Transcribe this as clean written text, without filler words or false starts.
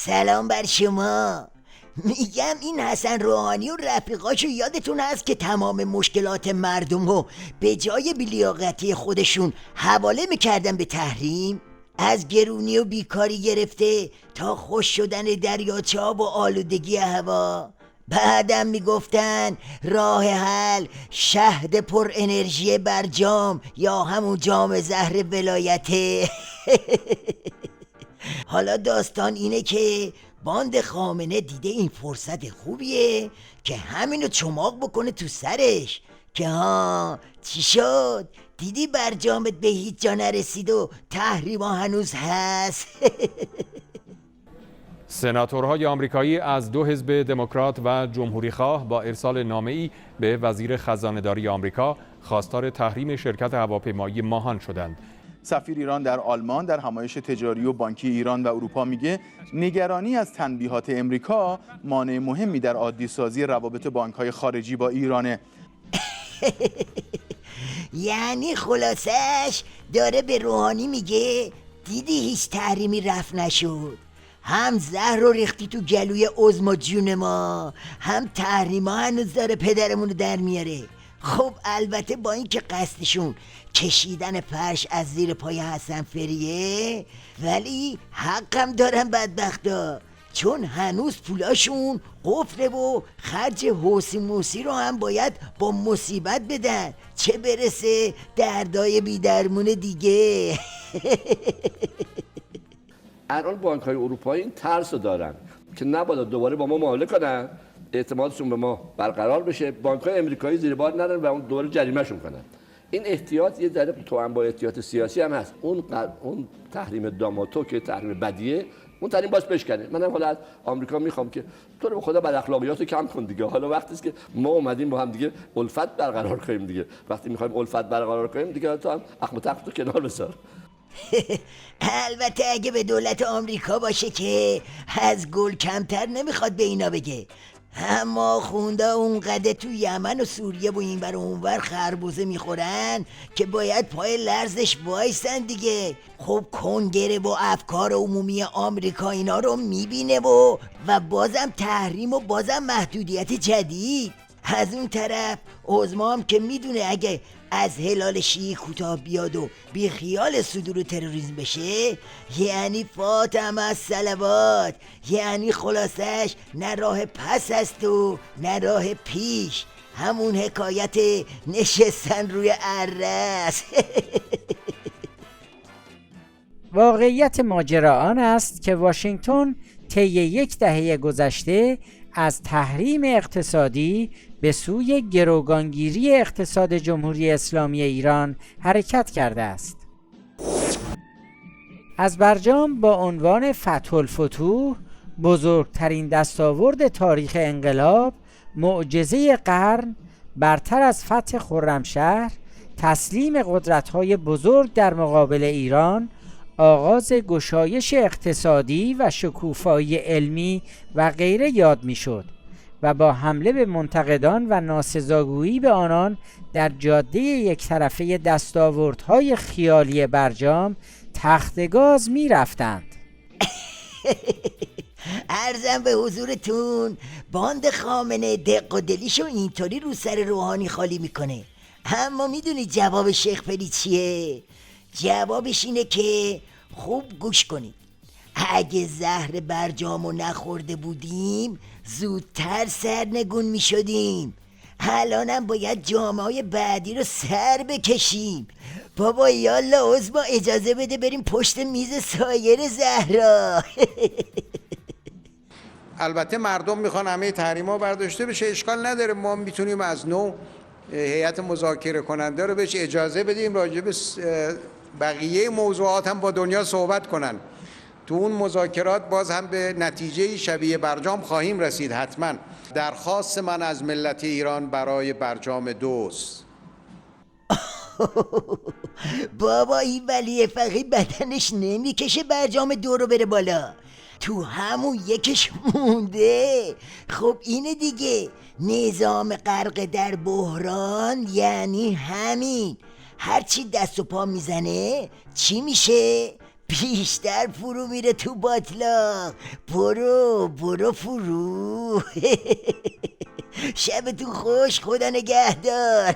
سلام بر شما. میگم این حسن روحانی و رفیقاشو یادتون هست که تمام مشکلات مردمو به جای بی‌لیاقتی خودشون حواله میکردن به تحریم؟ از گرونی و بیکاری گرفته تا خوش شدن دریاچه ها و آلودگی هوا. بعدم میگفتن راه حل شهد پر انرژی برجام یا همون جام زهر ولایته. حالا داستان اینه که باند خامنه دیده این فرصت خوبیه که همینو چماق بکنه تو سرش که ها چی شد؟ دیدی برجامت به هیچ جا نرسید و تحریما هنوز هست. سناتورهای آمریکایی از دو حزب دموکرات و جمهوری خواه با ارسال نامه‌ای به وزیر خزانه‌داری آمریکا خواستار تحریم شرکت هواپیمایی ماهان شدند. سفیر ایران در آلمان در همایش تجاری و بانکی ایران و اروپا میگه نگرانی از تنبیهات امریکا مانع مهمی در عادی سازی روابط بانک‌های خارجی با ایرانه. یعنی خلاصش داره به روحانی میگه دیدی هیچ تحریمی رفت نشد، هم زهر رو ریختی تو گلوی عظما جون ما، هم تحریما هنوز داره پدرمونو در میاره. خب البته با این که قصدشون کشیدن فرش از زیر پای حسن فریه، ولی حقم دارن بدبختا، چون هنوز پولاشون قفله و خرج حوسی موسی رو هم باید با مصیبت بدن، چه برسه دردای بیدرمون دیگه. الان بانک‌های اروپایی این ترس رو دارن که نباید دوباره با ما معامله کنن، اعتمادشون به ما برقرار بشه، بانک‌های امریکایی زیر بار نرن و اون دوباره جریمه‌شون کنن. این احتیاط یه ذره توأم با احتیاط سیاسی هم هست. اون تحریم داماتو که تحریم بدیه، اون تحریم باز بشکنه. منم حالا از آمریکا میخوام که تو رو به خدا بد اخلاقیاتو کم کن دیگه. حالا وقتی است که ما اومدیم با هم دیگه الفت برقرار کنیم دیگه. وقتی میخوایم الفت برقرار کنیم دیگه تو هم اخم و تخت تو کنار بذار. البته اگه به دولت آمریکا باشه که از گل کمتر نمیخواد به اینا بگه، اما خونده اونقدر تو یمن و سوریه و این بر اونور خربوزه میخورن که باید پای لرزش وایسن دیگه. خب کنگره و افکار عمومی آمریکا اینا رو میبینه و بازم تحریم و بازم محدودیت جدید. از اون طرف عظما هم که میدونه اگه از هلال شیعی کوتاه بیاد و بی خیال صدور تروریسم بشه یعنی فاطمه از صلوات، یعنی خلاصش نه راه پس است و نه راه پیش، همون حکایت نشستن روی ارس. واقعیت ماجرا آن است که واشنگتن طی یک دهه گذشته از تحریم اقتصادی به سوی گروگانگیری اقتصاد جمهوری اسلامی ایران حرکت کرده است. از برجام با عنوان فتح الفتوح، بزرگترین دستاورد تاریخ انقلاب، معجزه قرن، برتر از فتح خرمشهر، تسلیم قدرت‌های بزرگ در مقابل ایران، آغاز گشایش اقتصادی و شکوفایی علمی و غیره یاد می‌شد و با حمله به منتقدان و ناسزاگویی به آنان در جاده یک طرفه دستاوردهای خیالی برجام تختگاز می‌رفتند. عرضم به حضورتون باند خامنه دق و دلیشو اینطوری رو سر روحانی خالی میکنه، اما میدونی جواب شیخ فری چیه؟ جوابش اینه که خوب گوش کنید. اگه زهر برجامو نخورده بودیم زودتر سرنگون می شدیم. الانم باید جامعه بعدی رو سر بکشیم. بابا یالا عظما اجازه بده بریم پشت میز سایر زهرا. البته مردم میخوان همه تحریما برداشته بشه، اشکال نداره، ما میتونیم از نو هیئت مذاکره کننده رو بهش اجازه بدیم راجع به بقیه موضوعات هم با دنیا صحبت کنن. تو اون مذاکرات باز هم به نتیجه شبیه برجام خواهیم رسید حتما. درخواست من از ملت ایران برای برجام دوست. بابا این ولی فقیه بدنش نمیکشه برجام دو رو بره بالا، تو همون یکش مونده. خب اینه دیگه، نظام غرق در بحران یعنی همین، هرچی دست و پا میزنه چی میشه؟ بیشتر فرو میره تو باطلاق. برو فرو. شبتون خوش، خدا نگهدار.